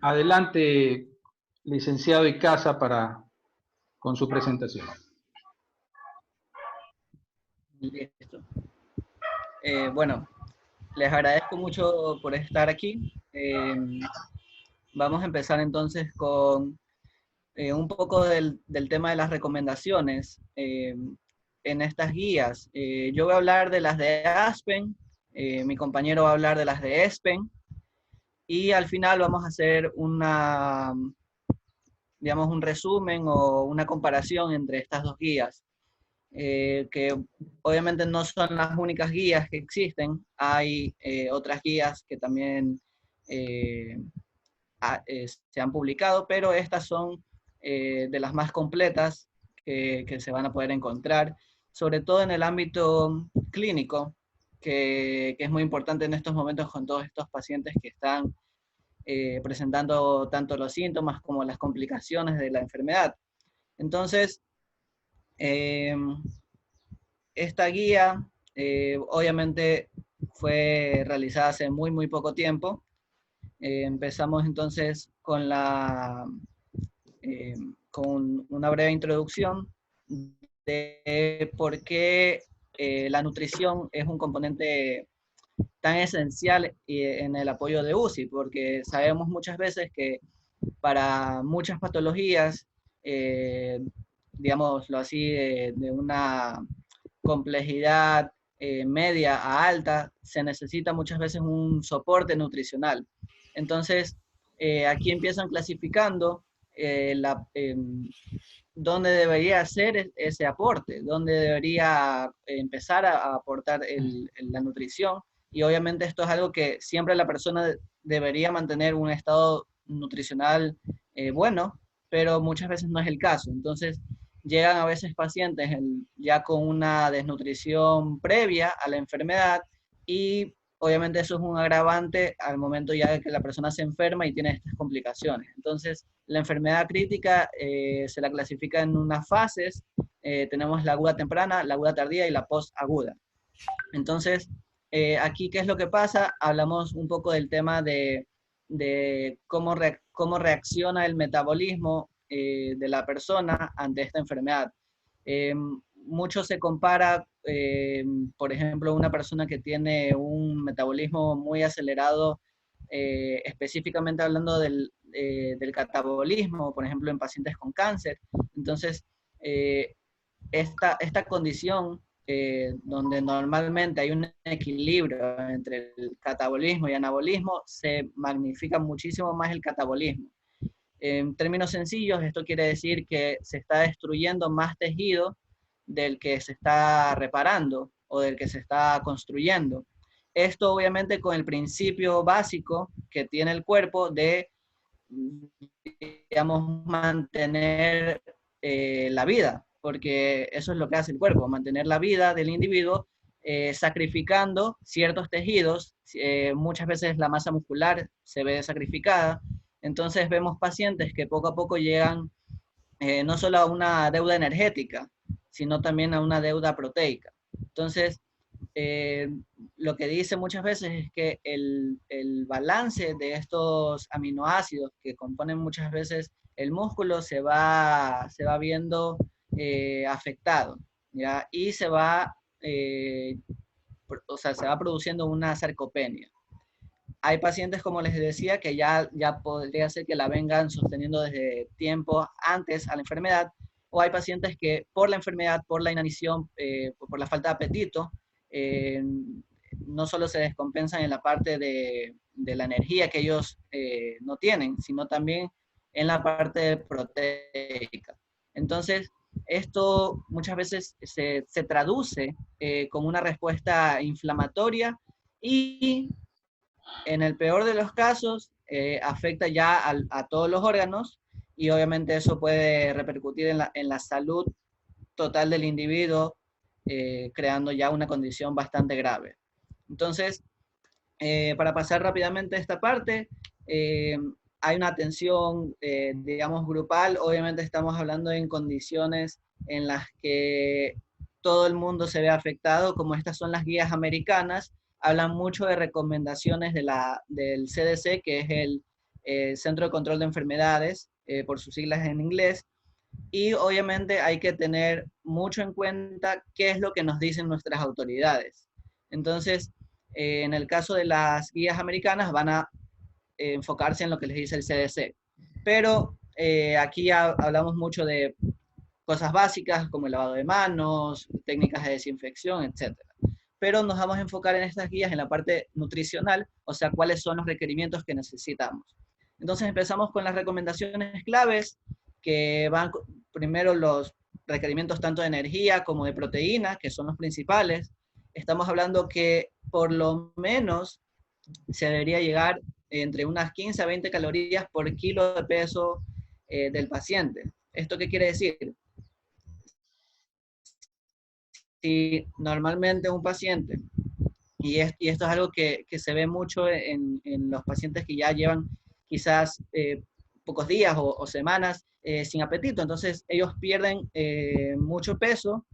Adelante, licenciado Icaza, con su presentación. Listo. Bueno, les agradezco mucho por estar aquí. Vamos a empezar entonces con un poco del tema de las recomendaciones en estas guías. Yo voy a hablar de las de Aspen, mi compañero va a hablar de las de Espen, y al final vamos a hacer digamos, un resumen o una comparación entre estas dos guías. Que obviamente no son las únicas guías que existen, hay otras guías que también eh, se han publicado, pero estas son de las más completas que se van a poder encontrar, sobre todo en el ámbito clínico, que es muy importante en estos momentos con todos estos pacientes que están presentando tanto los síntomas como las complicaciones de la enfermedad. Entonces, eh, esta guía obviamente fue realizada hace muy poco tiempo. Empezamos entonces eh, con una breve introducción de por qué la nutrición es un componente tan esencial en el apoyo de UCI, porque sabemos muchas veces que para muchas patologías, digámoslo así, de una complejidad media a alta, se necesita muchas veces un soporte nutricional. Entonces, aquí empiezan clasificando dónde debería hacer ese aporte, dónde debería empezar a aportar la nutrición. Y obviamente esto es algo que siempre la persona debería mantener un estado nutricional bueno, pero muchas veces no es el caso. Entonces, llegan a veces pacientes ya con una desnutrición previa a la enfermedad y obviamente eso es un agravante al momento ya de que la persona se enferma y tiene estas complicaciones. Entonces, la enfermedad crítica se la clasifica en unas fases. Tenemos la aguda temprana, la aguda tardía y la post-aguda. Entonces, aquí, ¿qué es lo que pasa? Hablamos un poco del tema de cómo reacciona el metabolismo de la persona ante esta enfermedad. Mucho se compara, por ejemplo, una persona que tiene un metabolismo muy acelerado, específicamente hablando del catabolismo, por ejemplo, en pacientes con cáncer. Entonces, eh, esta condición donde normalmente hay un equilibrio entre el catabolismo y anabolismo, se magnifica muchísimo más el catabolismo. En términos sencillos, esto quiere decir que se está destruyendo más tejido del que se está reparando o del que se está construyendo. Esto obviamente con el principio básico que tiene el cuerpo de, digamos, mantener la vida, porque eso es lo que hace el cuerpo, mantener la vida del individuo, sacrificando ciertos tejidos, muchas veces la masa muscular se ve sacrificada, entonces vemos pacientes que poco a poco llegan no solo a una deuda energética, sino también a una deuda proteica. Entonces, eh, lo que dice muchas veces es que el balance de estos aminoácidos que componen muchas veces el músculo se va viendo afectado, ¿ya? Y o sea, se va produciendo una sarcopenia. Hay pacientes, como les decía, que ya podría ser que la vengan sosteniendo desde tiempo antes a la enfermedad, o hay pacientes que por la enfermedad, por la inanición, por la falta de apetito, eh, no solo se descompensan en la parte de la energía que ellos no tienen, sino también en la parte proteica. Entonces, esto muchas veces se traduce como una respuesta inflamatoria y en el peor de los casos, afecta ya a todos los órganos y obviamente eso puede repercutir en la salud total del individuo, creando ya una condición bastante grave. Entonces, para pasar rápidamente a esta parte, hay una atención, digamos, grupal. Obviamente estamos hablando en condiciones en las que todo el mundo se ve afectado, como estas son las guías americanas, hablan mucho de recomendaciones del CDC, que es Centro de Control de Enfermedades, por sus siglas en inglés, y obviamente hay que tener mucho en cuenta qué es lo que nos dicen nuestras autoridades. Entonces, en el caso de las guías americanas van a enfocarse en lo que les dice el CDC, pero aquí hablamos mucho de cosas básicas como el lavado de manos, técnicas de desinfección, etc. Pero nos vamos a enfocar en estas guías en la parte nutricional, o sea, cuáles son los requerimientos que necesitamos. Entonces empezamos con las recomendaciones claves, que van primero los requerimientos tanto de energía como de proteína, que son los principales. Estamos hablando que por lo menos se debería llegar entre unas 15 a 20 calorías por kilo de peso del paciente. ¿Esto qué quiere decir? Si normalmente un paciente, y esto es algo que se ve mucho en los pacientes que ya llevan quizás pocos días o semanas sin apetito, entonces ellos pierden mucho peso,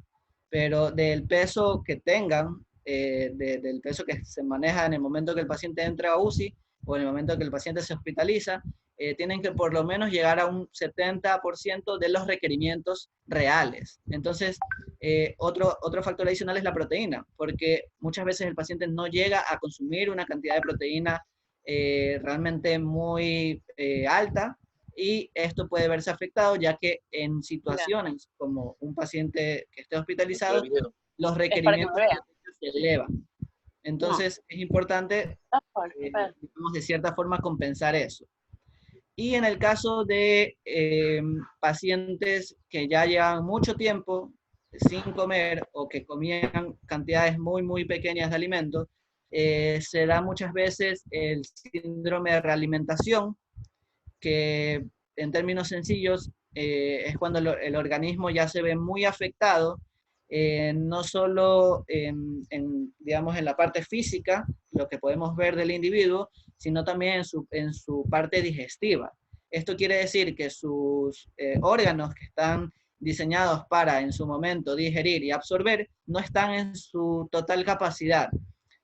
pero del peso que tengan, del peso que se maneja en el momento que el paciente entra a UCI o en el momento que el paciente se hospitaliza, tienen que por lo menos llegar a un 70% de los requerimientos reales. Entonces, otro factor adicional es la proteína, porque muchas veces el paciente no llega a consumir una cantidad de proteína realmente muy alta, y esto puede verse afectado ya que en situaciones como un paciente que esté hospitalizado, los requerimientos se elevan. Entonces, es importante, digamos, de cierta forma compensar eso. Y en el caso de pacientes que ya llevan mucho tiempo sin comer o que comían cantidades muy, muy pequeñas de alimentos, se da muchas veces el síndrome de realimentación, que en términos sencillos es cuando el organismo ya se ve muy afectado, no solo digamos, en la parte física, lo que podemos ver del individuo, sino también en su parte digestiva. Esto quiere decir que sus órganos que están diseñados para en su momento digerir y absorber no están en su total capacidad.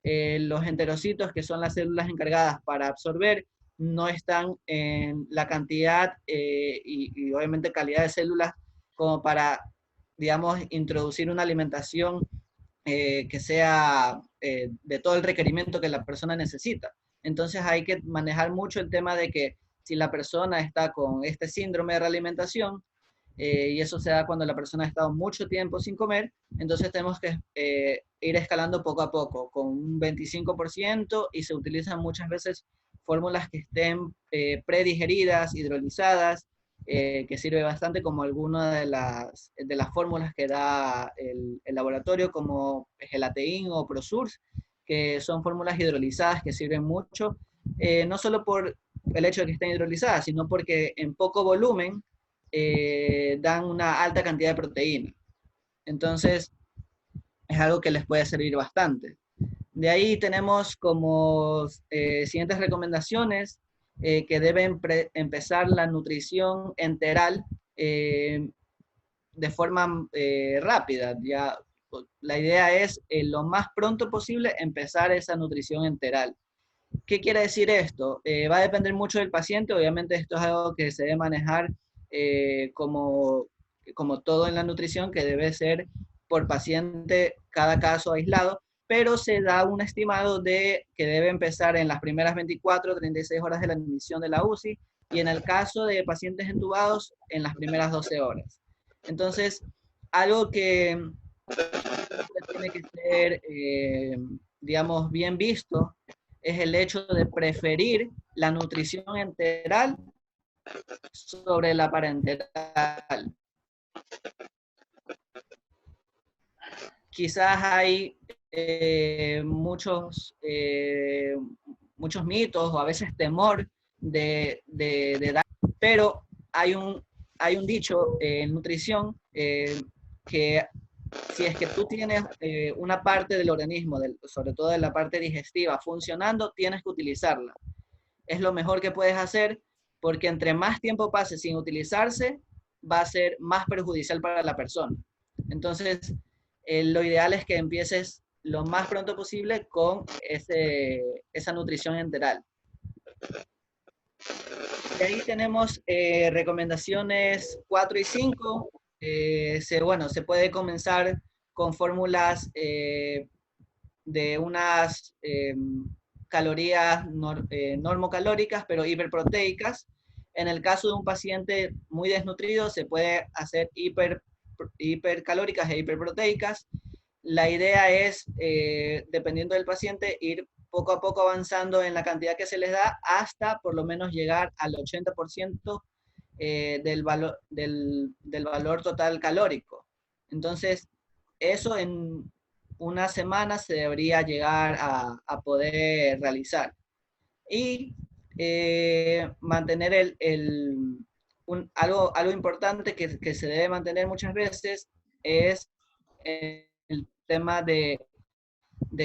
Los enterocitos, que son las células encargadas para absorber, no están en la cantidad y obviamente calidad de células como para, digamos, introducir una alimentación que sea de todo el requerimiento que la persona necesita. Entonces hay que manejar mucho el tema de que si la persona está con este síndrome de realimentación, y eso se da cuando la persona ha estado mucho tiempo sin comer, entonces tenemos que ir escalando poco a poco, con un 25%, y se utilizan muchas veces fórmulas que estén predigeridas, hidrolizadas, que sirve bastante como alguna de las fórmulas que da el laboratorio, como Gelatein o ProSource, que son fórmulas hidrolizadas que sirven mucho, no solo por el hecho de que estén hidrolizadas, sino porque en poco volumen dan una alta cantidad de proteína. Entonces, es algo que les puede servir bastante. De ahí tenemos como siguientes recomendaciones que deben empezar la nutrición enteral de forma rápida. Ya, la idea es lo más pronto posible empezar esa nutrición enteral. ¿Qué quiere decir esto? Va a depender mucho del paciente, obviamente esto es algo que se debe manejar como todo en la nutrición, que debe ser por paciente cada caso aislado, pero se da un estimado de que debe empezar en las primeras 24, 36 horas de la admisión de la UCI, y en el caso de pacientes entubados, en las primeras 12 horas. Entonces, algo que tiene que ser, digamos, bien visto, es el hecho de preferir la nutrición enteral sobre la parenteral. Quizás hay muchos mitos o a veces temor de dar, pero hay un dicho en nutrición que si es que tú tienes una parte del organismo, sobre todo de la parte digestiva, funcionando, tienes que utilizarla. Es lo mejor que puedes hacer, porque entre más tiempo pase sin utilizarse, va a ser más perjudicial para la persona. Entonces, lo ideal es que empieces lo más pronto posible con esa nutrición enteral. Y ahí tenemos recomendaciones 4 y 5. Se puede comenzar con fórmulas de unas calorías normocalóricas, pero hiperproteicas. En el caso de un paciente muy desnutrido, se puede hacer hipercalóricas e hiperproteicas. La idea es, dependiendo del paciente, ir poco a poco avanzando en la cantidad que se les da hasta por lo menos llegar al 80% del valor total calórico. Entonces, eso en una semana se debería llegar a poder realizar. Y mantener algo importante que se debe mantener muchas veces es el tema de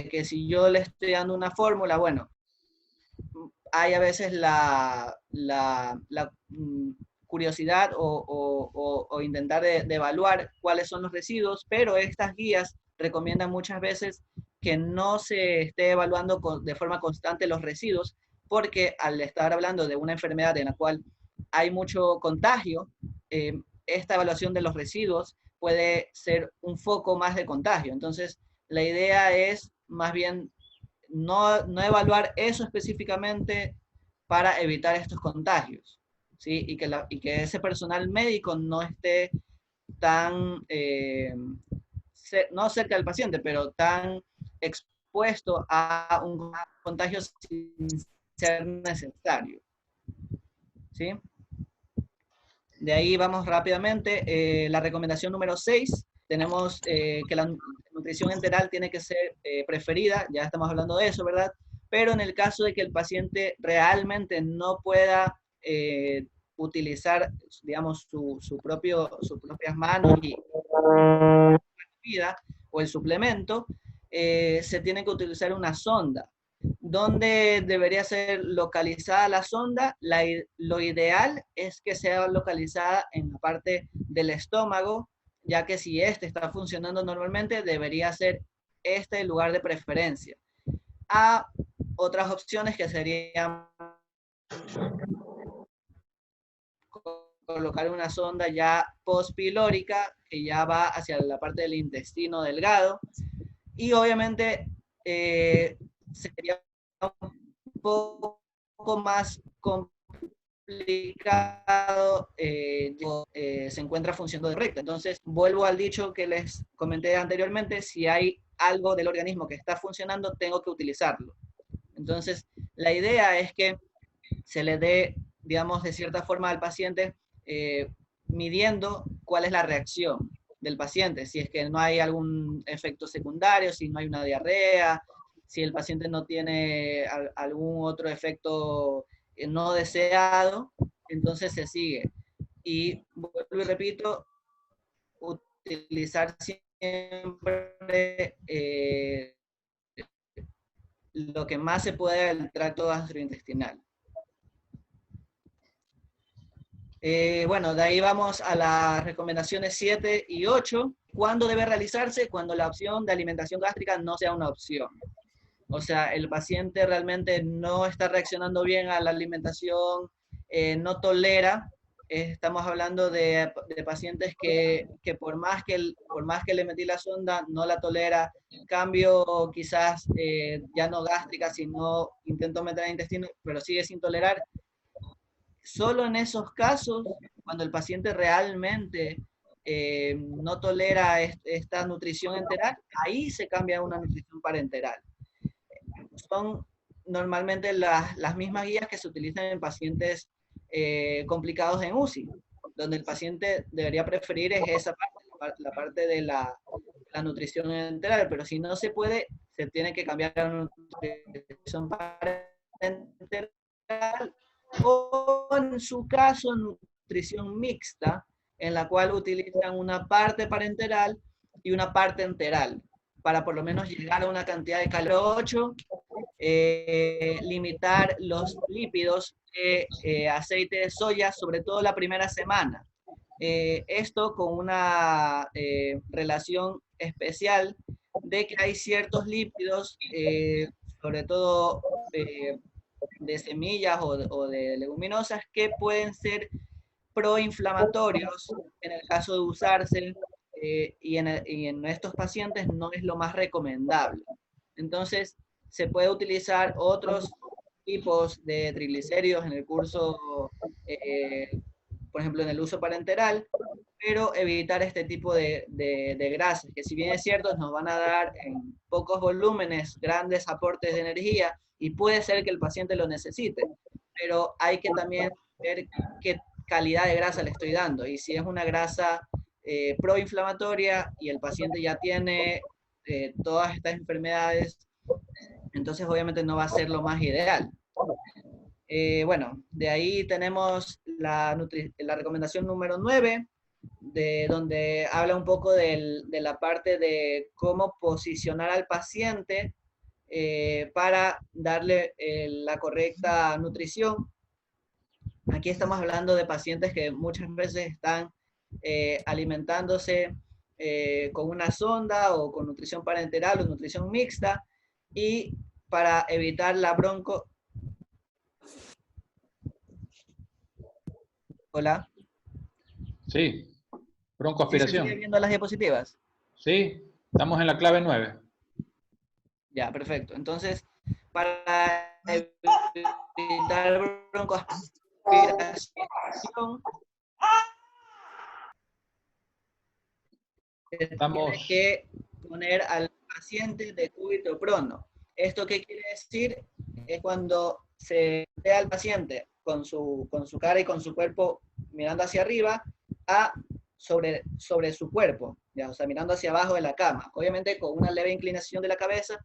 que si yo le estoy dando una fórmula, bueno, hay a veces la curiosidad o intentar de evaluar cuáles son los residuos, pero estas guías recomiendan muchas veces que no se esté evaluando de forma constante los residuos, porque al estar hablando de una enfermedad en la cual hay mucho contagio, esta evaluación de los residuos puede ser un foco más de contagio. Entonces, la idea es más bien no evaluar eso específicamente para evitar estos contagios, ¿sí? Y que ese personal médico no esté tan, no cerca del paciente, pero tan expuesto a un contagio sin ser necesario, ¿sí? De ahí vamos rápidamente. La recomendación número 6, tenemos que la nutrición enteral tiene que ser preferida, ya estamos hablando de eso, ¿verdad? Pero en el caso de que el paciente realmente no pueda utilizar, digamos, sus propias manos y la comida o el suplemento, se tiene que utilizar una sonda. ¿Dónde debería ser localizada la sonda? Lo ideal es que sea localizada en la parte del estómago, ya que si este está funcionando normalmente, debería ser este el lugar de preferencia. A otras opciones que serían colocar una sonda ya postpilórica, que ya va hacia la parte del intestino delgado, y obviamente sería un poco más complicado, se encuentra funcionando de recta. Entonces, vuelvo al dicho que les comenté anteriormente, si hay algo del organismo que está funcionando, tengo que utilizarlo. Entonces, la idea es que se le dé, digamos, de cierta forma al paciente, midiendo cuál es la reacción del paciente, si es que no hay algún efecto secundario, si no hay una diarrea, si el paciente no tiene algún otro efecto no deseado, entonces se sigue. Y vuelvo y repito, utilizar siempre lo que más se puede del tracto gastrointestinal. Bueno, de ahí vamos a las recomendaciones 7 y 8. ¿Cuándo debe realizarse? Cuando la opción de alimentación gástrica no sea una opción. O sea, el paciente realmente no está reaccionando bien a la alimentación, no tolera. Estamos hablando de pacientes que por más que le metí la sonda, no la tolera. Cambio quizás ya no gástrica, sino intento meter el intestino, pero sigue sin tolerar. Solo en esos casos, cuando el paciente realmente no tolera esta nutrición enteral, ahí se cambia a una nutrición parenteral. Son normalmente las mismas guías que se utilizan en pacientes complicados en UCI, donde el paciente debería preferir es esa parte, la parte de la nutrición enteral, pero si no se puede, se tiene que cambiar a una nutrición parenteral, o en su caso, nutrición mixta, en la cual utilizan una parte parenteral y una parte enteral, para por lo menos llegar a una cantidad de calorías 8, limitar los lípidos de aceite de soya, sobre todo la primera semana. Esto con una relación especial de que hay ciertos lípidos, sobre todo de semillas o de leguminosas que pueden ser proinflamatorios en el caso de usarse, y en estos pacientes no es lo más recomendable. Entonces, se puede utilizar otros tipos de triglicéridos en el curso, por ejemplo, en el uso parenteral, pero evitar este tipo de grasas, que si bien es cierto, nos van a dar en pocos volúmenes grandes aportes de energía, y puede ser que el paciente lo necesite, pero hay que también ver qué calidad de grasa le estoy dando, y si es una grasa proinflamatoria y el paciente ya tiene todas estas enfermedades, entonces obviamente no va a ser lo más ideal. Bueno, de ahí tenemos la recomendación número 9, de donde habla un poco de la parte de cómo posicionar al paciente para darle la correcta nutrición. Aquí estamos hablando de pacientes que muchas veces están alimentándose con una sonda o con nutrición parenteral o nutrición mixta, y para evitar la bronco... Hola. Sí, ¿Sí se sigue broncoaspiración. viendo las diapositivas? Sí, estamos en la clave 9. Ya, perfecto. Entonces, para evitar broncoaspiración, se tiene Estamos, que poner al paciente de cúbito prono. ¿Esto qué quiere decir? Es cuando se ve al paciente con su cara y con su cuerpo mirando hacia arriba, sobre su cuerpo, ya, o sea, mirando hacia abajo de la cama. Obviamente con una leve inclinación de la cabeza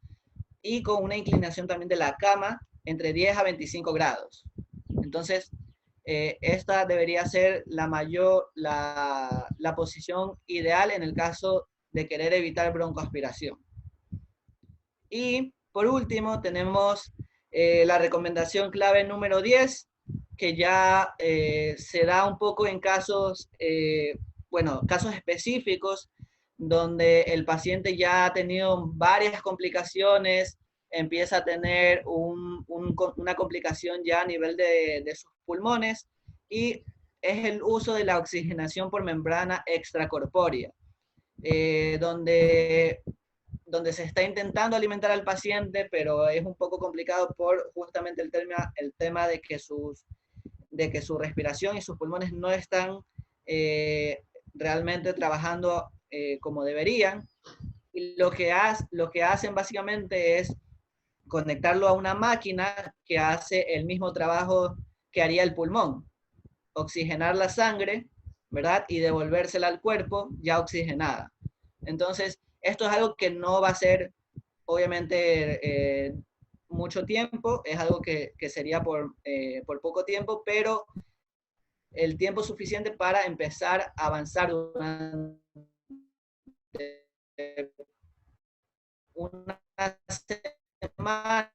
y con una inclinación también de la cama entre 10 a 25 grados. Entonces, esta debería ser la posición ideal en el caso de querer evitar broncoaspiración. Y por último tenemos la recomendación clave número 10, que ya se da un poco en casos, bueno, casos específicos, donde el paciente ya ha tenido varias complicaciones, empieza a tener una complicación ya a nivel de sus pulmones, y es el uso de la oxigenación por membrana extracorpórea, donde se está intentando alimentar al paciente, pero es un poco complicado por justamente el tema de que su respiración y sus pulmones no están realmente trabajando como deberían. Y lo que hacen básicamente es conectarlo a una máquina que hace el mismo trabajo que haría el pulmón: oxigenar la sangre, ¿verdad? Y devolvérsela al cuerpo ya oxigenada. Entonces, esto es algo que no va a ser, obviamente, mucho tiempo, es algo que sería por poco tiempo, pero el tiempo suficiente para empezar a avanzar durante una semana,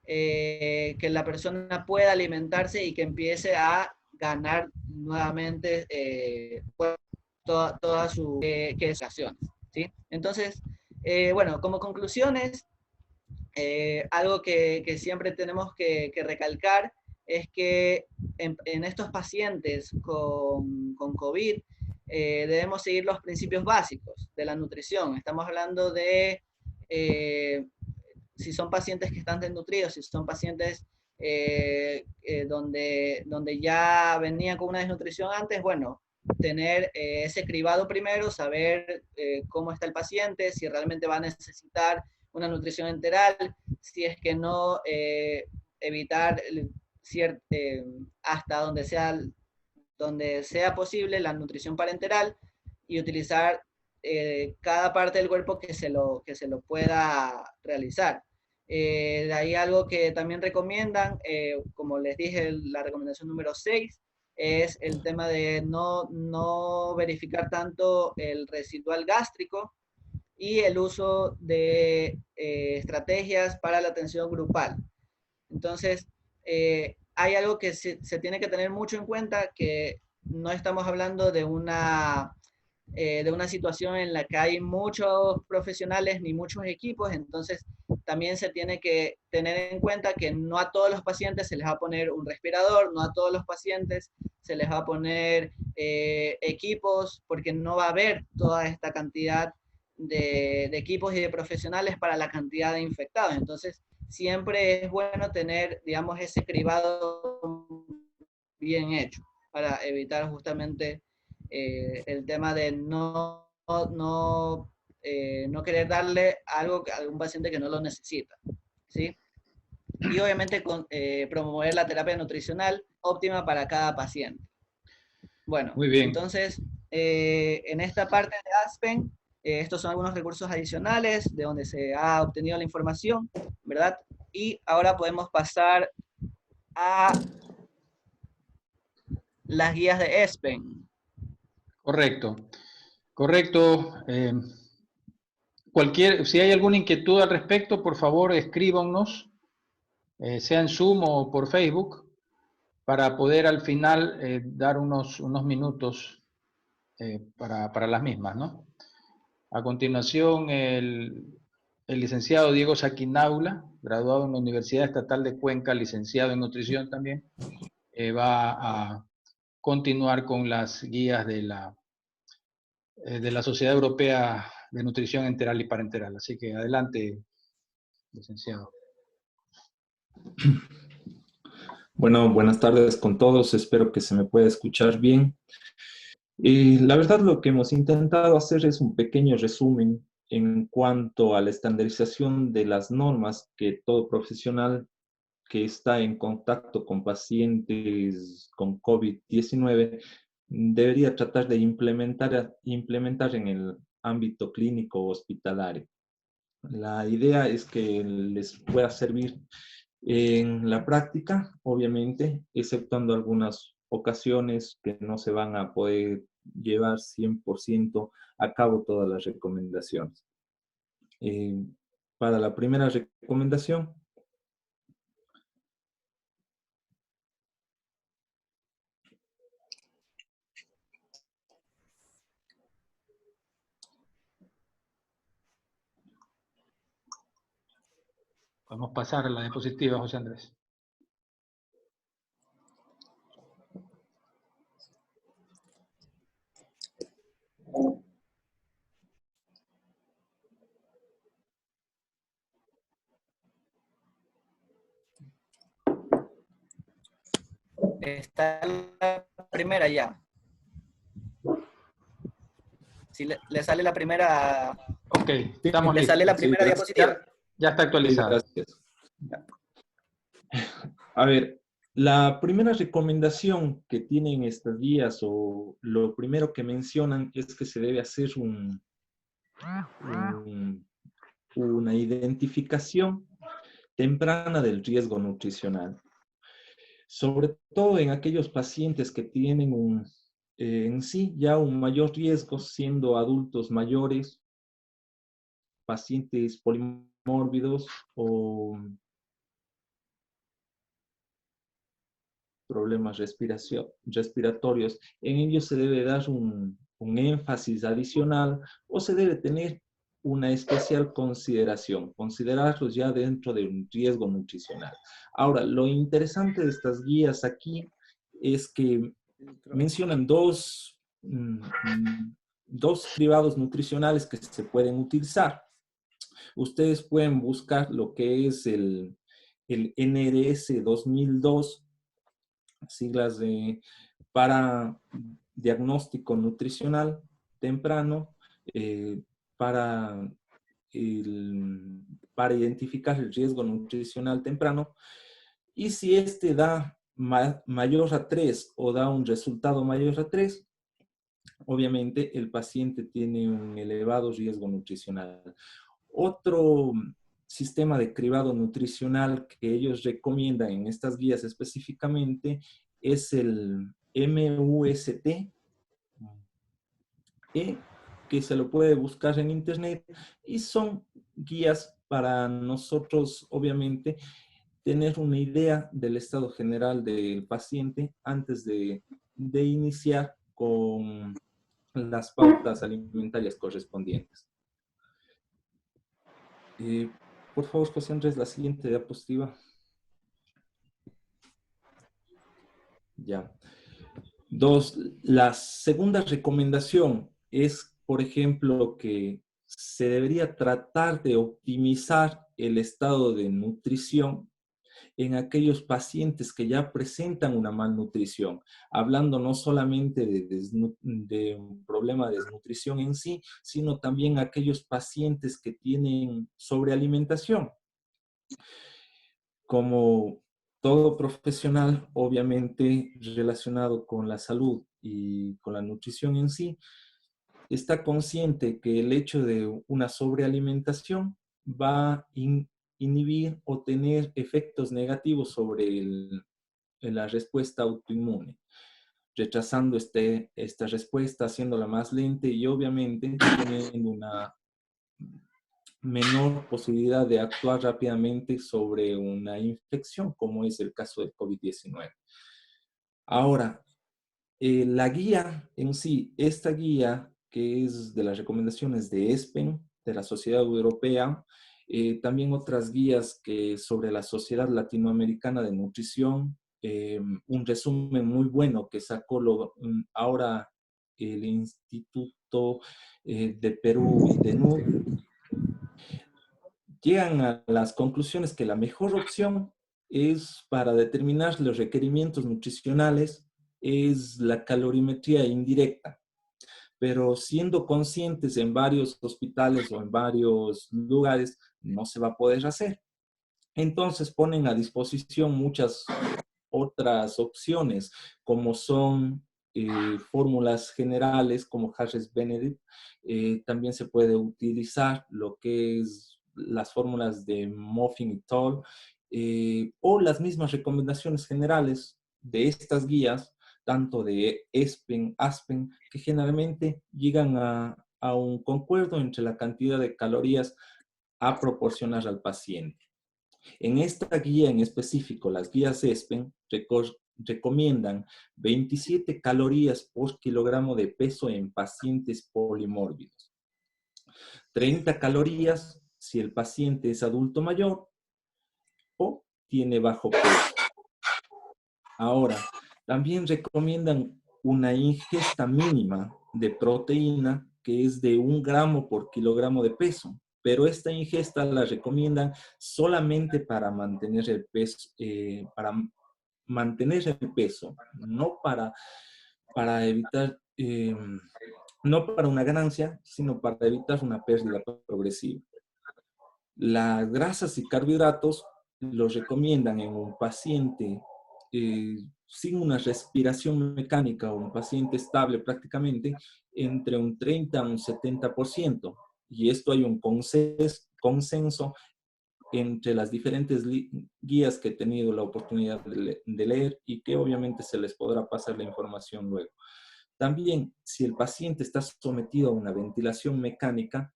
que la persona pueda alimentarse y que empiece a ganar nuevamente toda su acciones, ¿sí? Entonces, bueno, como conclusiones, algo que siempre tenemos que recalcar es que en estos pacientes con COVID debemos seguir los principios básicos de la nutrición. Estamos hablando de si son pacientes que están desnutridos, si son pacientes donde ya venían con una desnutrición antes, bueno, tener ese cribado primero, saber cómo está el paciente, si realmente va a necesitar una nutrición enteral, si es que no, evitar hasta donde sea posible la nutrición parenteral, y utilizar cada parte del cuerpo que se lo pueda realizar. De ahí algo que también recomiendan, como les dije, la recomendación número 6, es el tema de no verificar tanto el residual gástrico, y el uso de estrategias para la atención grupal. Entonces, hay algo que se tiene que tener mucho en cuenta, que no estamos hablando de una situación en la que hay muchos profesionales ni muchos equipos, entonces también se tiene que tener en cuenta que no a todos los pacientes se les va a poner un respirador, no a todos los pacientes se les va a poner equipos, porque no va a haber toda esta cantidad de equipos y de profesionales para la cantidad de infectados. Entonces, siempre es bueno tener, digamos, ese cribado bien hecho para evitar justamente el tema de no querer darle algo a un paciente que no lo necesita, ¿sí? Y obviamente promover la terapia nutricional óptima para cada paciente. Bueno, Muy bien. entonces, en esta parte de Aspen, estos son algunos recursos adicionales de donde se ha obtenido la información, ¿verdad? Y ahora podemos pasar a las guías de Aspen. Correcto. Correcto. Si hay alguna inquietud al respecto, por favor escríbanos, sea en Zoom o por Facebook, para poder al final dar unos minutos para las mismas, ¿no? A continuación, el licenciado Diego Saquinaula, graduado en la Universidad Estatal de Cuenca, licenciado en nutrición también, va a continuar con las guías de la Sociedad Europea de Nutrición Enteral y Parenteral. Así que adelante, licenciado. Bueno, buenas tardes con todos. Espero que se me pueda escuchar bien. La verdad, lo que hemos intentado hacer es un pequeño resumen en cuanto a la estandarización de las normas que todo profesional que está en contacto con pacientes con COVID-19 debería tratar de implementar en el ámbito clínico hospitalario. La idea es que les pueda servir en la práctica, obviamente, exceptuando algunas ocasiones que no se van a poder llevar 100% a cabo todas las recomendaciones. Para la primera recomendación, Podemos pasar a la diapositiva, José Andrés. Está la primera ya. Si le sale la primera... Ok, estamos ¿Le listos. sale la primera diapositiva? Ya está actualizado. sí, gracias. A ver, la primera recomendación que tienen estas guías o lo primero que mencionan es que se debe hacer una identificación temprana del riesgo nutricional, sobre todo en aquellos pacientes que tienen en sí ya un mayor riesgo, siendo adultos mayores, pacientes polimórbidos o problemas respiratorios. En ellos se debe dar un énfasis adicional o se debe tener una especial consideración, considerarlos ya dentro de un riesgo nutricional. Ahora, lo interesante de estas guías aquí es que mencionan dos cribados nutricionales que se pueden utilizar. Ustedes pueden buscar lo que es el NRS 2002, siglas para diagnóstico nutricional temprano, para identificar el riesgo nutricional temprano, y si este da mayor a 3 o da un resultado mayor a 3, obviamente el paciente tiene un elevado riesgo nutricional. Otro sistema de cribado nutricional que ellos recomiendan en estas guías específicamente es el MUST, que se lo puede buscar en internet, y son guías para nosotros, obviamente, tener una idea del estado general del paciente antes de iniciar con las pautas alimentarias correspondientes. Por favor, José Andrés, la siguiente diapositiva. Ya. Dos, la segunda recomendación es, por ejemplo, que se debería tratar de optimizar el estado de nutrición en aquellos pacientes que ya presentan una malnutrición, hablando no solamente de un problema de desnutrición en sí, sino también aquellos pacientes que tienen sobrealimentación. Como todo profesional, obviamente relacionado con la salud y con la nutrición en sí, está consciente que el hecho de una sobrealimentación va a inhibir o tener efectos negativos sobre la respuesta autoinmune, retrasando esta respuesta, haciéndola más lenta y obviamente teniendo una menor posibilidad de actuar rápidamente sobre una infección, como es el caso del COVID-19. Ahora, la guía en sí, esta guía que es de las recomendaciones de ESPEN, de la Sociedad Europea, también otras guías que sobre la Sociedad Latinoamericana de Nutrición, un resumen muy bueno que sacó ahora el Instituto de Perú y de NUD, llegan a las conclusiones que la mejor opción es para determinar los requerimientos nutricionales es la calorimetría indirecta, pero siendo conscientes en varios hospitales o en varios lugares no se va a poder hacer. Entonces ponen a disposición muchas otras opciones, como son fórmulas generales como Harris-Benedict. También se puede utilizar lo que es las fórmulas de Muffin y Toll, o las mismas recomendaciones generales de estas guías, tanto de ESPEN, ASPEN, que generalmente llegan a un concuerdo entre la cantidad de calorías a proporcionar al paciente. En esta guía en específico, las guías ESPEN recomiendan 27 calorías por kilogramo de peso en pacientes polimórbidos, 30 calorías si el paciente es adulto mayor o tiene bajo peso. Ahora, también recomiendan una ingesta mínima de proteína que es de 1 gramo por kilogramo de peso, pero esta ingesta la recomiendan solamente para mantener el peso, no para evitar, no para una ganancia, sino para evitar una pérdida progresiva. Las grasas y carbohidratos los recomiendan en un paciente sin una respiración mecánica o un paciente estable prácticamente entre un 30 a un 70%. Y esto hay un consenso entre las diferentes guías que he tenido la oportunidad de leer y que obviamente se les podrá pasar la información luego. También, si el paciente está sometido a una ventilación mecánica,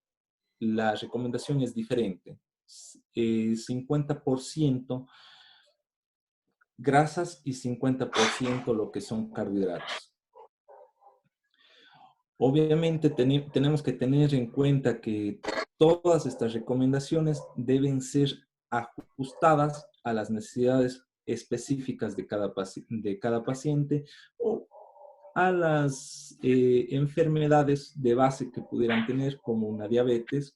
la recomendación es diferente. 50% grasas y 50% lo que son carbohidratos. Obviamente tenemos que tener en cuenta que todas estas recomendaciones deben ser ajustadas a las necesidades específicas de cada paciente o a las enfermedades de base que pudieran tener, como una diabetes,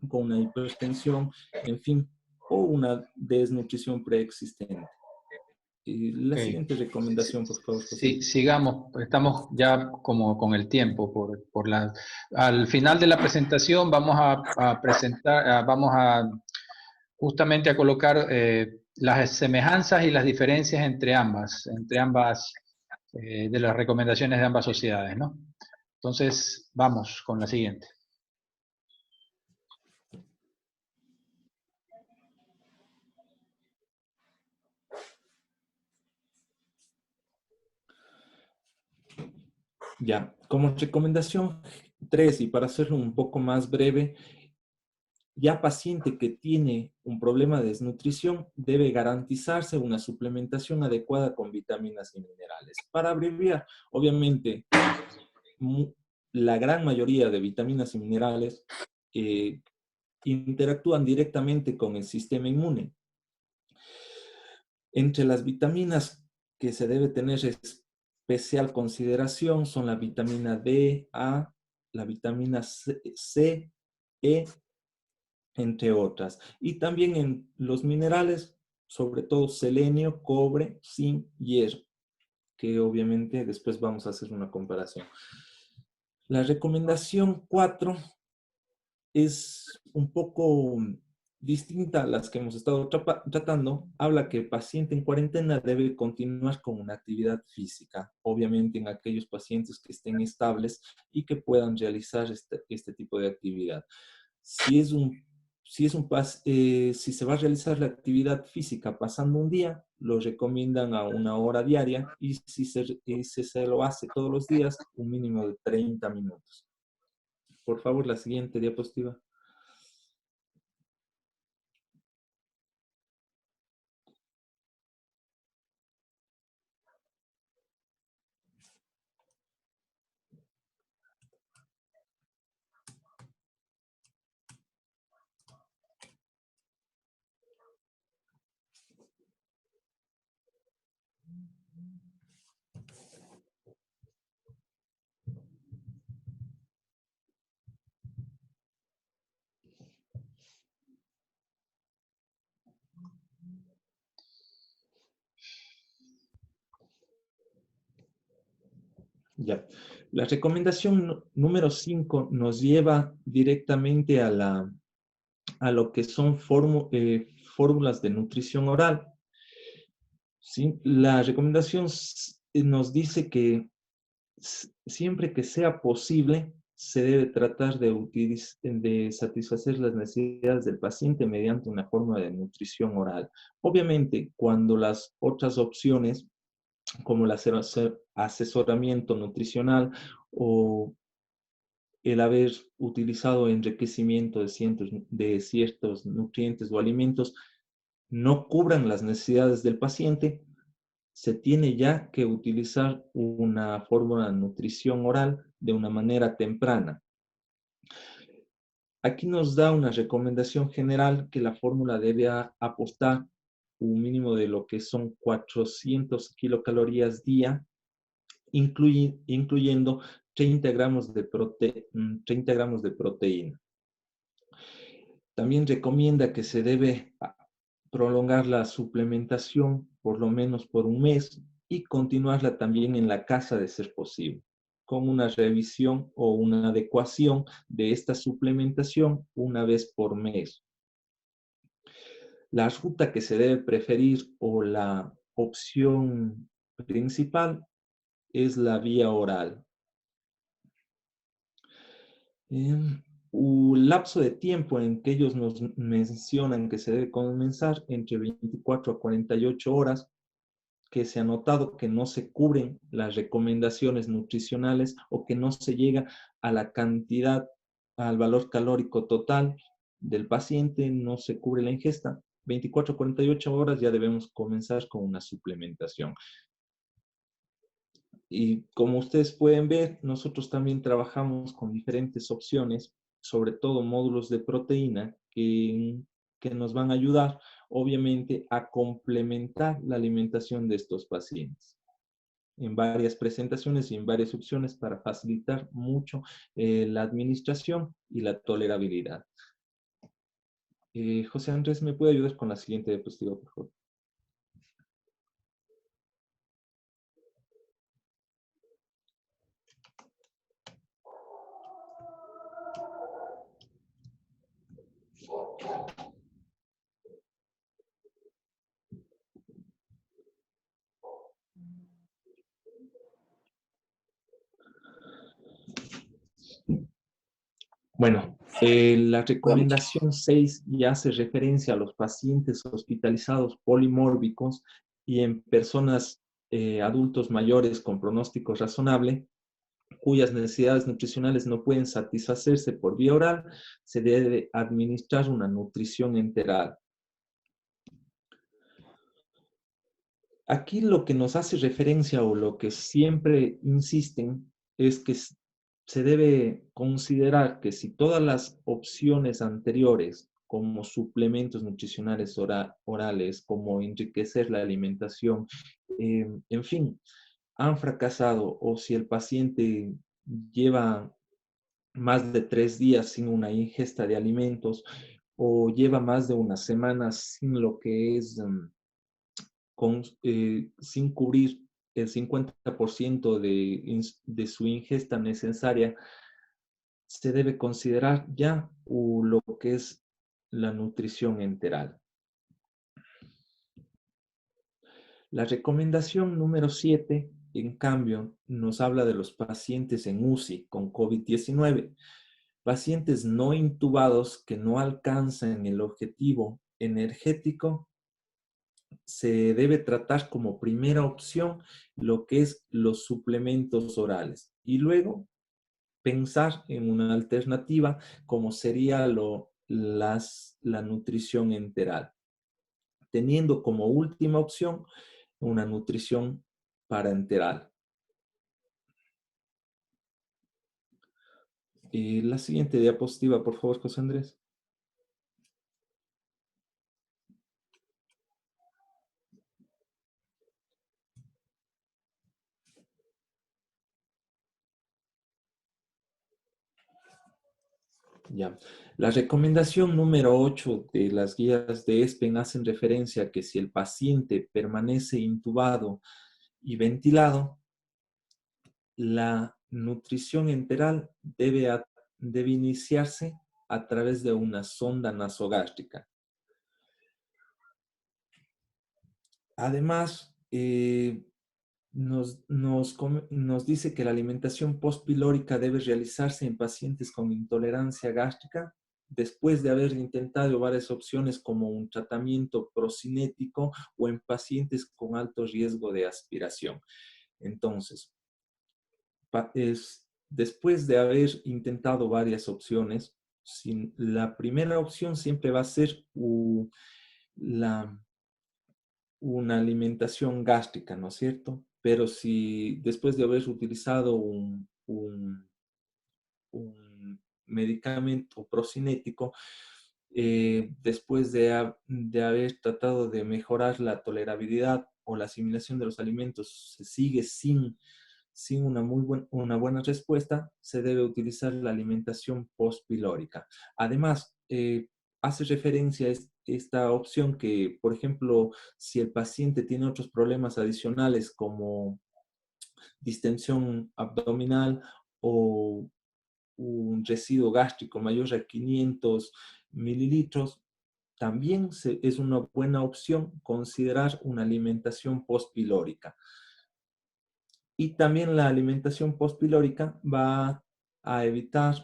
con una hipertensión, en fin, o una desnutrición preexistente. La siguiente recomendación, por favor. Sí, sigamos, estamos ya como con el tiempo. Al final de la presentación vamos a presentar, vamos a justamente a colocar las semejanzas y las diferencias entre ambas de las recomendaciones de ambas sociedades, ¿no? Entonces, vamos con la siguiente. Ya, como recomendación 3, y para hacerlo un poco más breve, ya paciente que tiene un problema de desnutrición debe garantizarse una suplementación adecuada con vitaminas y minerales. Para abreviar, obviamente, la gran mayoría de vitaminas y minerales interactúan directamente con el sistema inmune. Entre las vitaminas que se debe tener especial consideración son la vitamina D, A, la vitamina C, E, entre otras. Y también en los minerales, sobre todo selenio, cobre, zinc, hierro, que obviamente después vamos a hacer una comparación. La recomendación 4 es un poco distinta a las que hemos estado tratando. Habla que el paciente en cuarentena debe continuar con una actividad física, obviamente en aquellos pacientes que estén estables y que puedan realizar este tipo de actividad. Si se va a realizar la actividad física pasando un día, lo recomiendan a 1 hora diaria, y si se lo hace todos los días, un mínimo de 30 minutos. Por favor, la siguiente diapositiva. Ya. La recomendación número 5 nos lleva directamente a lo que son fórmulas de nutrición oral. ¿Sí? La recomendación nos dice que siempre que sea posible, se debe tratar de satisfacer las necesidades del paciente mediante una fórmula de nutrición oral. Obviamente, cuando las otras opciones, como el asesoramiento nutricional o el haber utilizado enriquecimiento de ciertos nutrientes o alimentos, no cubran las necesidades del paciente, se tiene ya que utilizar una fórmula de nutrición oral de una manera temprana. Aquí nos da una recomendación general que la fórmula debe aportar un mínimo de lo que son 400 kilocalorías día, incluyendo 30 gramos de proteína. También recomienda que se debe prolongar la suplementación por lo menos por un mes y continuarla también en la casa de ser posible, con una revisión o una adecuación de esta suplementación una vez por mes. La ruta que se debe preferir o la opción principal es la vía oral. Un lapso de tiempo en que ellos nos mencionan que se debe comenzar entre 24 a 48 horas, que se ha notado que no se cubren las recomendaciones nutricionales o que no se llega a la cantidad, al valor calórico total del paciente, no se cubre la ingesta. 24 a 48 horas ya debemos comenzar con una suplementación. Y como ustedes pueden ver, nosotros también trabajamos con diferentes opciones, sobre todo módulos de proteína, que nos van a ayudar, obviamente, a complementar la alimentación de estos pacientes en varias presentaciones y en varias opciones para facilitar mucho la administración y la tolerabilidad. José Andrés, ¿me puede ayudar con la siguiente diapositiva, por favor? Bueno, la recomendación 6 ya hace referencia a los pacientes hospitalizados polimórbicos y en personas adultos mayores con pronóstico razonable, cuyas necesidades nutricionales no pueden satisfacerse por vía oral, se debe administrar una nutrición enteral. Aquí lo que nos hace referencia o lo que siempre insisten es que se debe considerar que si todas las opciones anteriores, como suplementos nutricionales orales, como enriquecer la alimentación, en fin, han fracasado, o si el paciente lleva más de 3 días sin una ingesta de alimentos, o lleva más de una semana sin lo que es, sin cubrir el 50% de su ingesta necesaria, se debe considerar ya lo que es la nutrición enteral. La recomendación número 7, en cambio, nos habla de los pacientes en UCI con COVID-19. Pacientes no intubados que no alcanzan el objetivo energético, se debe tratar como primera opción lo que es los suplementos orales. Y luego pensar en una alternativa como sería la nutrición enteral, teniendo como última opción una nutrición parenteral. La siguiente diapositiva, por favor, José Andrés. Ya. La recomendación número 8 de las guías de ESPEN hacen referencia a que si el paciente permanece intubado y ventilado, la nutrición enteral debe iniciarse a través de una sonda nasogástrica. Además, nos dice que la alimentación postpilórica debe realizarse en pacientes con intolerancia gástrica después de haber intentado varias opciones como un tratamiento procinético o en pacientes con alto riesgo de aspiración. Entonces, después de haber intentado varias opciones, la primera opción siempre va a ser una alimentación gástrica, ¿no es cierto? Pero si después de haber utilizado un medicamento procinético, después de haber tratado de mejorar la tolerabilidad o la asimilación de los alimentos, se sigue sin una buena respuesta, se debe utilizar la alimentación postpilórica. Además, hace referencia a esta opción que, por ejemplo, si el paciente tiene otros problemas adicionales como distensión abdominal o un residuo gástrico mayor a 500 mililitros, también es una buena opción considerar una alimentación postpilórica. Y también la alimentación postpilórica va a evitar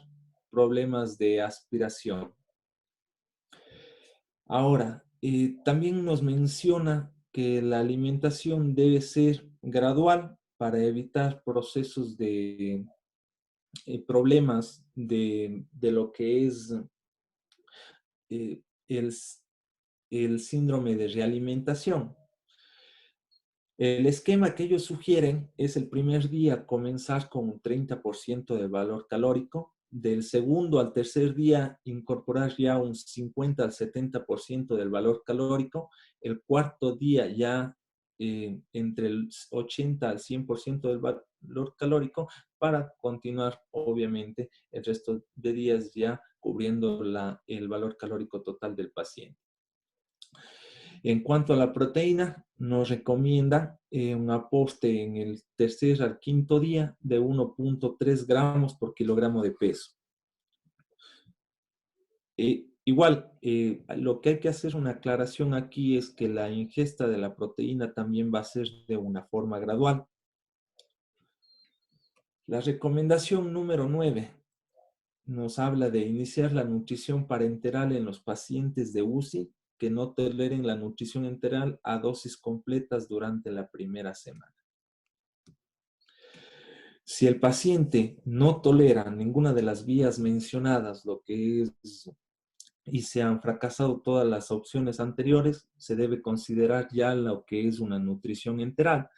problemas de aspiración. Ahora, también nos menciona que la alimentación debe ser gradual para evitar procesos de problemas de lo que es eh, el síndrome de realimentación. El esquema que ellos sugieren es el primer día comenzar con un 30% del valor calórico, del segundo al tercer día incorporar ya un 50 al 70% del valor calórico, el cuarto día ya entre el 80 al 100% del valor calórico, para continuar obviamente el resto de días ya cubriendo el valor calórico total del paciente. En cuanto a la proteína, nos recomienda un aporte en el tercer al quinto día de 1.3 gramos por kilogramo de peso. Igual, lo que hay que hacer una aclaración aquí es que la ingesta de la proteína también va a ser de una forma gradual. La recomendación número 9 nos habla de iniciar la nutrición parenteral en los pacientes de UCI que no toleren la nutrición enteral a dosis completas durante la primera semana. Si el paciente no tolera ninguna de las vías mencionadas, y se han fracasado todas las opciones anteriores, se debe considerar ya lo que es una nutrición enteral.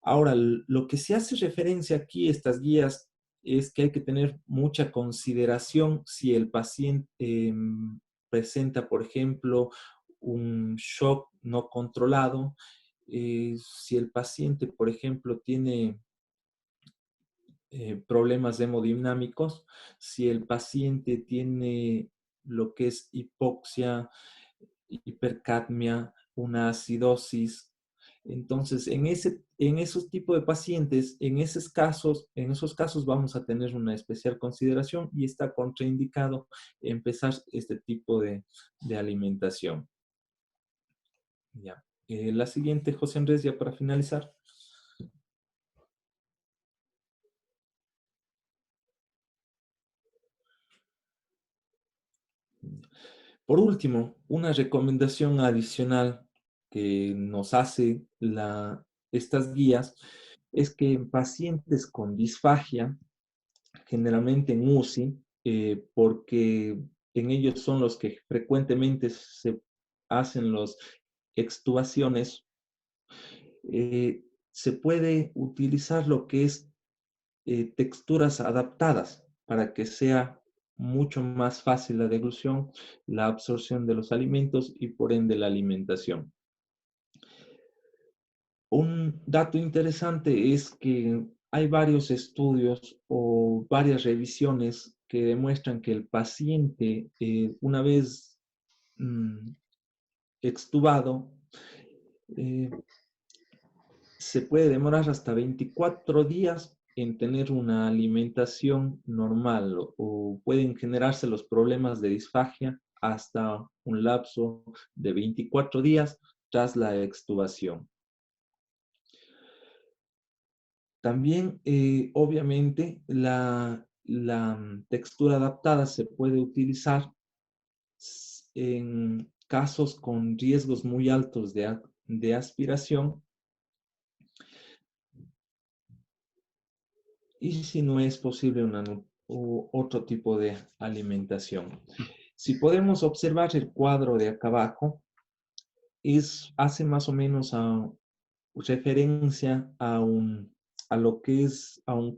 Ahora, lo que se hace referencia aquí, estas guías, es que hay que tener mucha consideración si el paciente presenta, por ejemplo, un shock no controlado, si el paciente, por ejemplo, tiene problemas hemodinámicos, si el paciente tiene lo que es hipoxia, hipercapnia, una acidosis. Entonces, en esos tipos de pacientes, en esos casos vamos a tener una especial consideración y está contraindicado empezar este tipo de alimentación. Ya. La siguiente, José Andrés, ya para finalizar. Por último, una recomendación adicional que nos hace estas guías es que en pacientes con disfagia, generalmente en UCI, porque en ellos son los que frecuentemente se hacen las extubaciones, se puede utilizar lo que es texturas adaptadas para que sea mucho más fácil la deglución, la absorción de los alimentos y por ende la alimentación. Un dato interesante es que hay varios estudios o varias revisiones que demuestran que el paciente, una vez extubado, se puede demorar hasta 24 días en tener una alimentación normal o pueden generarse los problemas de disfagia hasta un lapso de 24 días tras la extubación. También, obviamente, la textura adaptada se puede utilizar en casos con riesgos muy altos de aspiración y si no es posible otro tipo de alimentación. Si podemos observar el cuadro de acá abajo, hace más o menos referencia a lo que es a un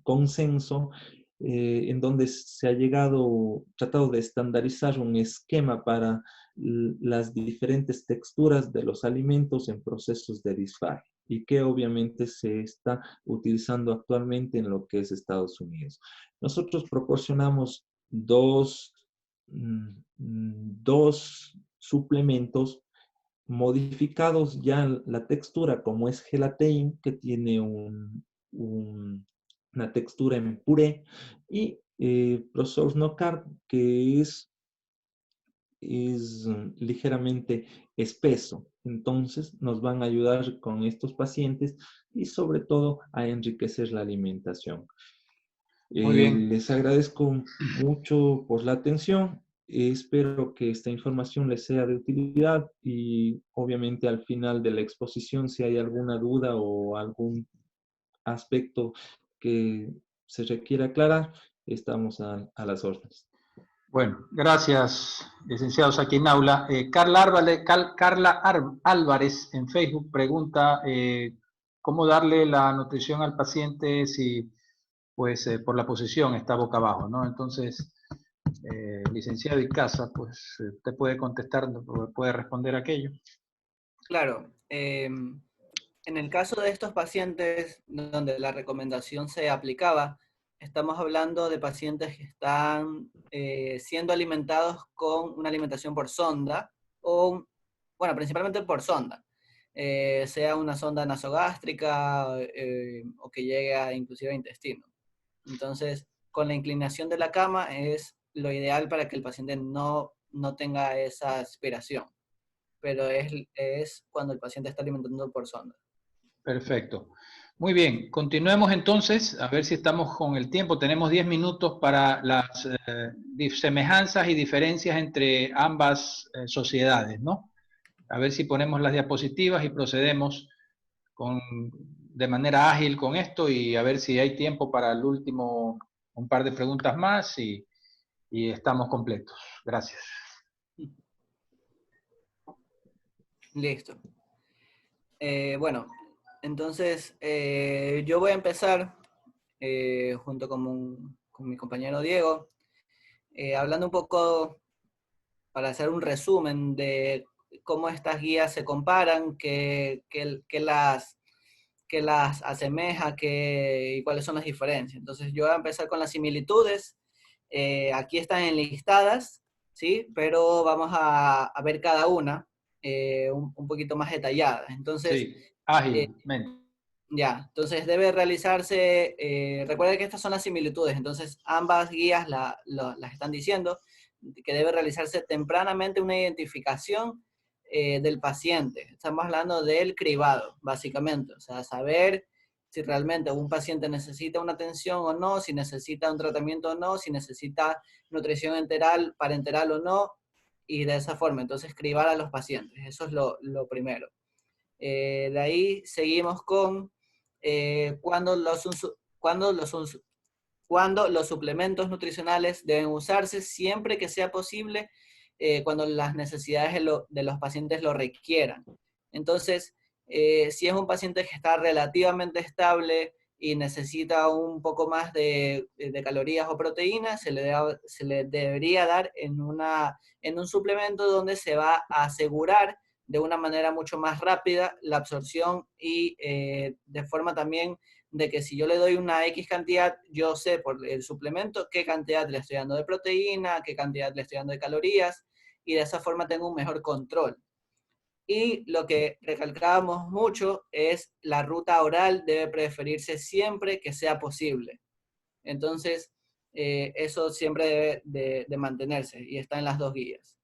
consenso en donde se ha tratado de estandarizar un esquema para las diferentes texturas de los alimentos en procesos de disfagia y que obviamente se está utilizando actualmente en lo que es Estados Unidos. Nosotros proporcionamos dos suplementos modificados ya la textura, como es gelatein, que tiene una textura en puré, y Prosource No Carb, que es ligeramente espeso. Entonces, nos van a ayudar con estos pacientes y sobre todo a enriquecer la alimentación. Muy bien. Les agradezco mucho por la atención. Espero que esta información les sea de utilidad y obviamente al final de la exposición, si hay alguna duda o algún aspecto que se requiera aclarar, estamos a las órdenes. Bueno, gracias, licenciados aquí en aula. Carla Álvarez en Facebook pregunta cómo darle la nutrición al paciente si, pues, por la posición está boca abajo, ¿no? Entonces, licenciado Icaza, pues, usted puede contestar, puede responder aquello. Claro. En el caso de estos pacientes donde la recomendación se aplicaba, estamos hablando de pacientes que están siendo alimentados con una alimentación por sonda, o, bueno, principalmente por sonda, sea una sonda nasogástrica o que llegue inclusive a intestino. Entonces, con la inclinación de la cama es lo ideal para que el paciente no tenga esa aspiración, pero es cuando el paciente está alimentando por sonda. Perfecto. Muy bien, continuemos entonces, a ver si estamos con el tiempo. Tenemos 10 minutos para las semejanzas y diferencias entre ambas sociedades, ¿no? A ver si ponemos las diapositivas y procedemos de manera ágil con esto y a ver si hay tiempo para el último, un par de preguntas más y estamos completos. Gracias. Listo. Bueno, entonces yo voy a empezar junto con mi compañero Diego, hablando un poco para hacer un resumen de cómo estas guías se comparan, qué las asemeja, y cuáles son las diferencias. Entonces yo voy a empezar con las similitudes. Aquí están enlistadas, ¿sí? Pero vamos a ver cada una un poquito más detallada. Entonces, Sí, ágilmente. ya, entonces debe realizarse, recuerda que estas son las similitudes, entonces ambas guías las están diciendo que debe realizarse tempranamente una identificación del paciente. Estamos hablando del cribado, básicamente, o sea, saber si realmente un paciente necesita una atención o no, si necesita un tratamiento o no, si necesita nutrición enteral, parenteral o no, y de esa forma, entonces cribar a los pacientes, eso es lo primero. De ahí seguimos con cuando los suplementos nutricionales deben usarse siempre que sea posible, cuando las necesidades de los pacientes lo requieran. Entonces, si es un paciente que está relativamente estable y necesita un poco más de calorías o proteínas, se le debería dar en un suplemento donde se va a asegurar de una manera mucho más rápida la absorción y de forma también de que si yo le doy una X cantidad, yo sé por el suplemento qué cantidad le estoy dando de proteína, qué cantidad le estoy dando de calorías, y de esa forma tengo un mejor control. Y lo que recalcábamos mucho es la ruta oral debe preferirse siempre que sea posible. Entonces, eso siempre debe de mantenerse y está en las dos guías.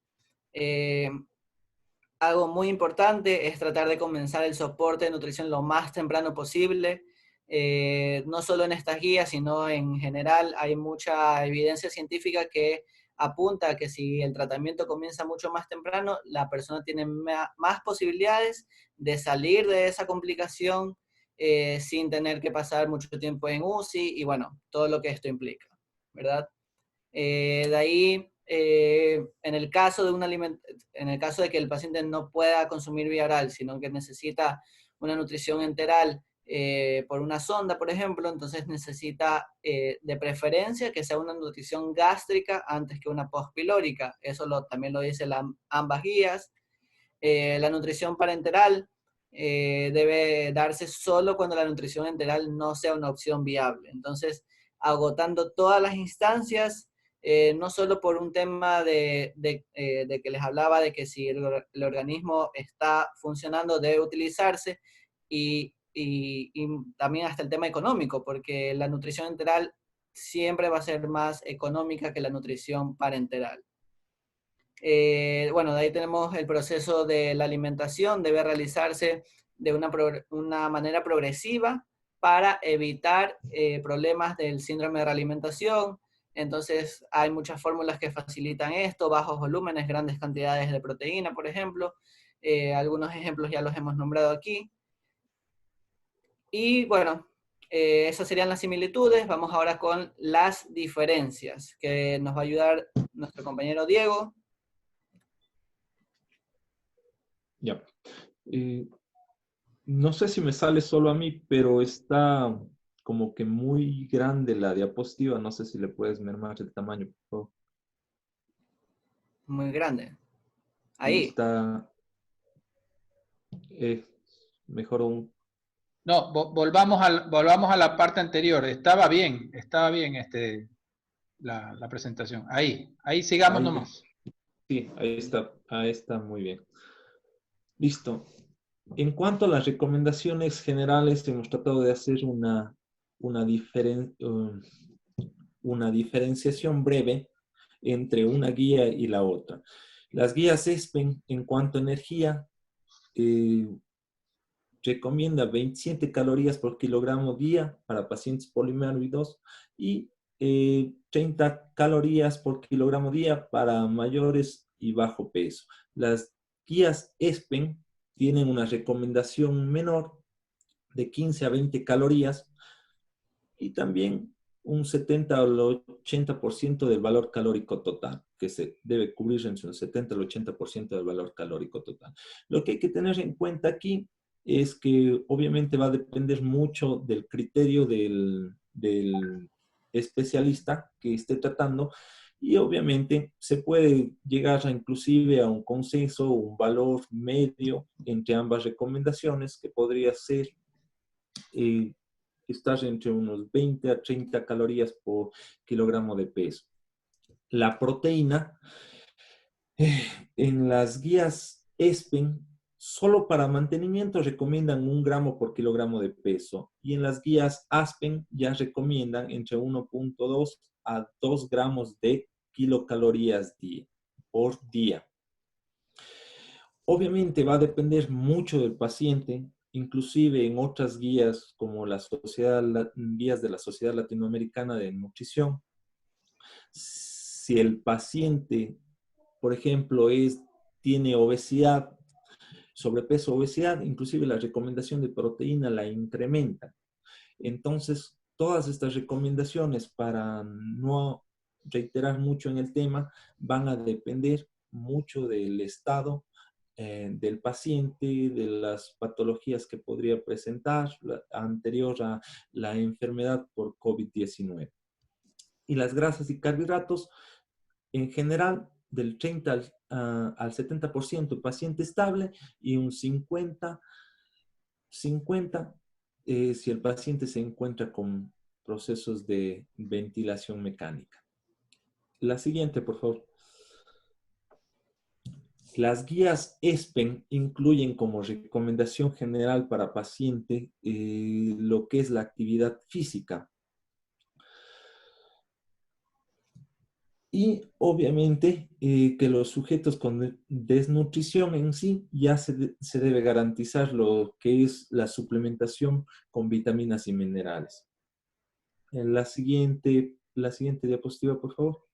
Algo muy importante es tratar de comenzar el soporte de nutrición lo más temprano posible. No solo en estas guías, sino en general hay mucha evidencia científica que apunta a que si el tratamiento comienza mucho más temprano, la persona tiene más posibilidades de salir de esa complicación sin tener que pasar mucho tiempo en UCI y bueno, todo lo que esto implica, ¿verdad? De ahí, en el caso de que el paciente no pueda consumir vía oral, sino que necesita una nutrición enteral por una sonda, por ejemplo, entonces necesita de preferencia que sea una nutrición gástrica antes que una postpilórica. Eso también lo dicen ambas guías. La nutrición parenteral debe darse solo cuando la nutrición enteral no sea una opción viable. Entonces, agotando todas las instancias, no solo por un tema de que les hablaba de que si el organismo está funcionando debe utilizarse, y también hasta el tema económico, porque la nutrición enteral siempre va a ser más económica que la nutrición parenteral. Bueno, de ahí tenemos el proceso de la alimentación, debe realizarse de una manera progresiva para evitar problemas del síndrome de realimentación. Entonces, hay muchas fórmulas que facilitan esto, bajos volúmenes, grandes cantidades de proteína, por ejemplo. Algunos ejemplos ya los hemos nombrado aquí. Y bueno, esas serían las similitudes. Vamos ahora con las diferencias, que nos va a ayudar nuestro compañero Diego. Ya. No sé si me sale solo a mí, pero está como que muy grande la diapositiva. No sé si le puedes mermar el tamaño, por favor. Muy grande. Y Ahí. está mejor un... No, volvamos a la parte anterior. Estaba bien la presentación. Ahí sigamos Ahí, nomás. sí, ahí está muy bien. Listo. En cuanto a las recomendaciones generales, hemos tratado de hacer una diferenciación breve entre una guía y la otra. Las guías ESPEN, en cuanto a energía, recomienda 27 calorías por kilogramo día para pacientes polimélidos y 30 calorías por kilogramo día para mayores y bajo peso. Las guías ESPEN tienen una recomendación menor de 15 a 20 calorías y también un 70 al 80% del valor calórico total, que se debe cubrir entre un 70 al 80% del valor calórico total. Lo que hay que tener en cuenta aquí es que obviamente va a depender mucho del criterio del del especialista que esté tratando, y obviamente se puede llegar inclusive a un consenso, un valor medio entre ambas recomendaciones, que podría ser estar entre unos 20 a 30 calorías por kilogramo de peso. La proteína, en las guías ESPEN, solo para mantenimiento recomiendan 1 gramo por kilogramo de peso, y en las guías ASPEN ya recomiendan entre 1.2 a 2 gramos de kilocalorías por día. Obviamente va a depender mucho del paciente, inclusive en otras guías como guías de la Sociedad Latinoamericana de Nutrición. Si el paciente, por ejemplo, tiene obesidad, sobrepeso, obesidad, inclusive la recomendación de proteína la incrementa. Entonces, todas estas recomendaciones, para no reiterar mucho en el tema, van a depender mucho del estado del paciente, de las patologías que podría presentar anterior a la enfermedad por COVID-19. Y las grasas y carbohidratos, en general, del 30 al 70% paciente estable, y un 50 si el paciente se encuentra con procesos de ventilación mecánica. La siguiente, por favor. Las guías ESPEN incluyen como recomendación general para paciente lo que es la actividad física. Y obviamente que los sujetos con desnutrición en sí ya se debe garantizar lo que es la suplementación con vitaminas y minerales. La siguiente diapositiva, por favor.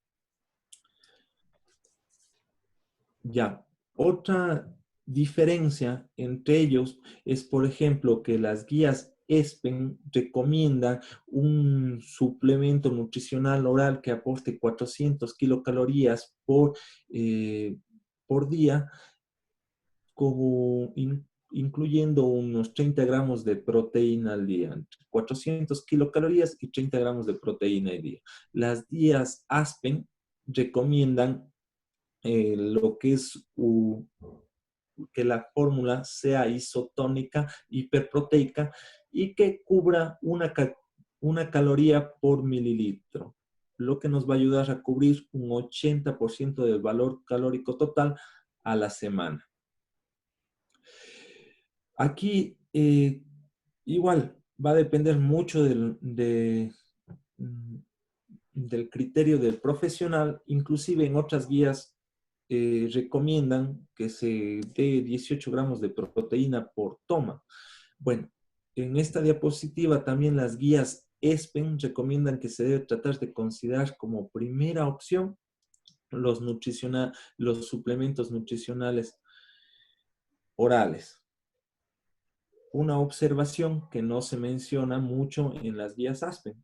Ya. Otra diferencia entre ellos es, por ejemplo, que las guías ESPEN recomiendan un suplemento nutricional oral que aporte 400 kilocalorías por día, como incluyendo unos 30 gramos de proteína al día. 400 kilocalorías y 30 gramos de proteína al día. Las guías ASPEN recomiendan lo que es que la fórmula sea isotónica, hiperproteica, y que cubra una caloría por mililitro, lo que nos va a ayudar a cubrir un 80% del valor calórico total a la semana. Aquí igual va a depender mucho del criterio del profesional. Inclusive en otras guías recomiendan que se dé 18 gramos de proteína por toma. Bueno, en esta diapositiva también las guías ESPEN recomiendan que se debe tratar de considerar como primera opción los suplementos nutricionales orales. Una observación que no se menciona mucho en las guías ASPEN.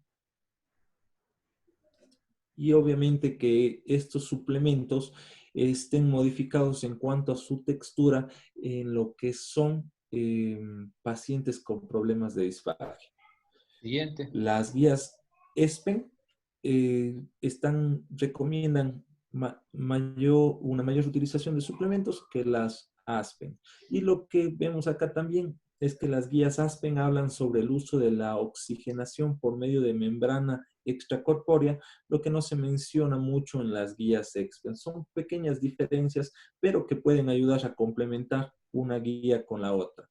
Y obviamente que estos suplementos estén modificados en cuanto a su textura en lo que son pacientes con problemas de disfagia. Siguiente. Las guías ESPEN recomiendan una mayor utilización de suplementos que las ASPEN. Y lo que vemos acá también es que las guías ASPEN hablan sobre el uso de la oxigenación por medio de membrana extracorpórea, lo que no se menciona mucho en las guías ESPEN. Son pequeñas diferencias, pero que pueden ayudar a complementar una guía con la otra.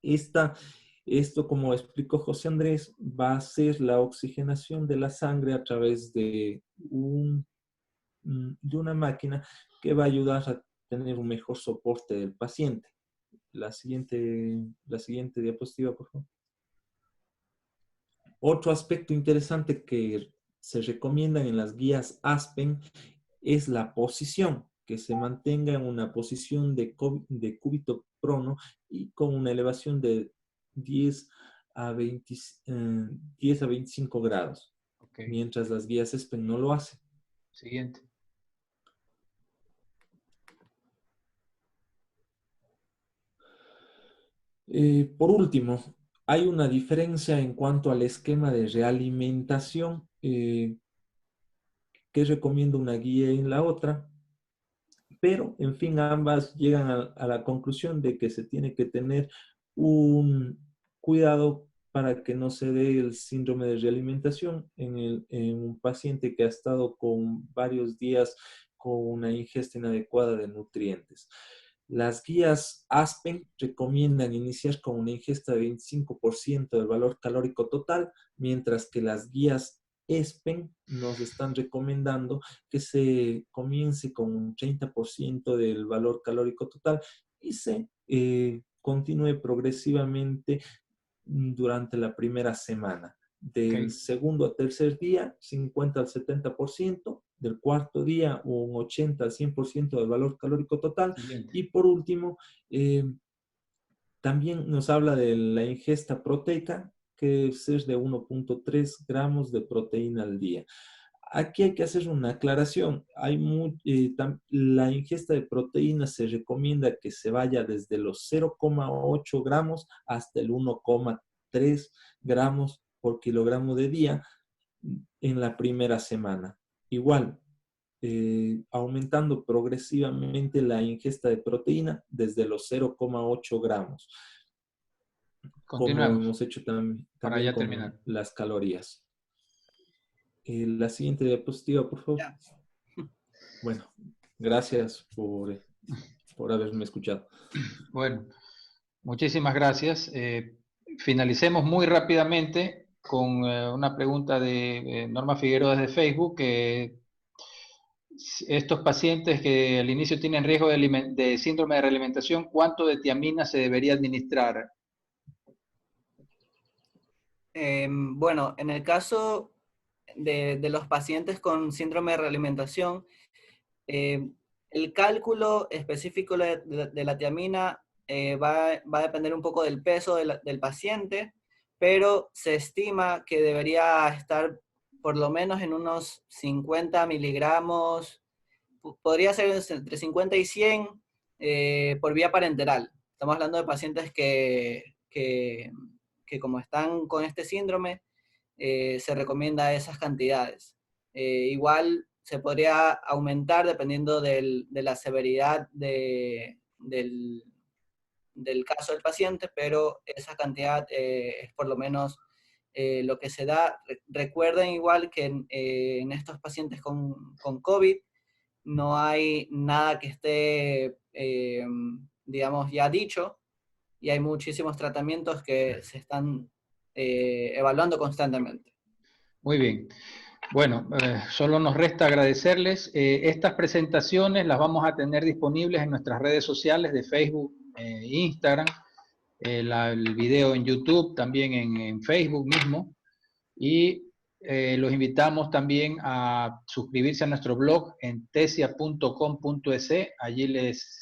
Esto, como explicó José Andrés, va a ser la oxigenación de la sangre a través de una máquina que va a ayudar a tener un mejor soporte del paciente. La siguiente diapositiva, por favor. Otro aspecto interesante que se recomienda en las guías ASPEN es la posición, que se mantenga en una posición de cúbito prono y con una elevación de 10 a 25 grados, Okay. Mientras las guías ESPEN no lo hacen. Siguiente. Por último, Hay una diferencia en cuanto al esquema de realimentación que recomiendo una guía en la otra, pero en fin ambas llegan a la conclusión de que se tiene que tener un cuidado para que no se dé el síndrome de realimentación en un paciente que ha estado con varios días con una ingesta inadecuada de nutrientes. Las guías ASPEN recomiendan iniciar con una ingesta de 25% del valor calórico total, mientras que las guías ESPEN nos están recomendando que se comience con un 30% del valor calórico total y se continúe progresivamente durante la primera semana. Del segundo al tercer día, 50 al 70%, del cuarto día, un 80 al 100% del valor calórico total. Siguiente. Y por último, también nos habla de la ingesta proteica, que es de 1.3 gramos de proteína al día. Aquí hay que hacer una aclaración. La ingesta de proteína se recomienda que se vaya desde los 0,8 gramos hasta el 1,3 gramos por kilogramo de día en la primera semana. Igual, aumentando progresivamente la ingesta de proteína desde los 0,8 gramos, como Continuemos hemos hecho para también ya con terminar. las calorías. La siguiente diapositiva, por favor. Ya. Bueno, gracias por haberme escuchado. Bueno, muchísimas gracias. Finalicemos muy rápidamente con una pregunta de Norma Figueroa desde Facebook, que estos pacientes que al inicio tienen riesgo de síndrome de realimentación, ¿cuánto de tiamina se debería administrar? Bueno, en el caso de los pacientes con síndrome de realimentación, el cálculo específico de la tiamina va a depender un poco del peso del paciente, pero se estima que debería estar por lo menos en unos 50 miligramos, podría ser entre 50 y 100 por vía parenteral. Estamos hablando de pacientes que como están con este síndrome, se recomienda esas cantidades. Igual se podría aumentar dependiendo de la severidad del caso del paciente, pero esa cantidad es por lo menos lo que se da. Recuerden igual que en estos pacientes con COVID no hay nada que esté, digamos, ya dicho, y hay muchísimos tratamientos que se están evaluando constantemente. Muy bien. Bueno, solo nos resta agradecerles. Estas presentaciones las vamos a tener disponibles en nuestras redes sociales de Facebook e Instagram, el video en YouTube, también en Facebook mismo, y los invitamos también a suscribirse a nuestro blog en tesia.com.es. Allí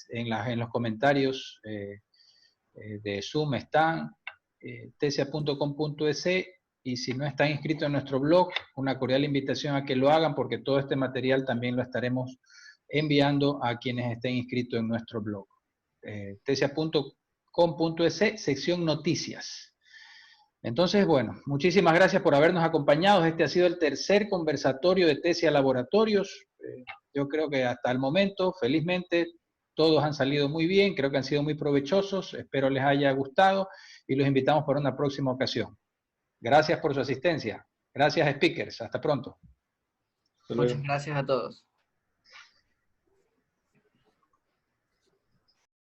en los comentarios de Zoom están tesia.com.es, y si no están inscritos en nuestro blog, una cordial invitación a que lo hagan, porque todo este material también lo estaremos enviando a quienes estén inscritos en nuestro blog. tesia.com.es, sección noticias. Entonces, bueno, muchísimas gracias por habernos acompañado. Este ha sido el tercer conversatorio de Tesia Laboratorios. Yo creo que hasta el momento, felizmente, todos han salido muy bien, creo que han sido muy provechosos, espero les haya gustado y los invitamos para una próxima ocasión. Gracias por su asistencia. Gracias, speakers. Hasta pronto. Hasta luego. Muchas gracias a todos.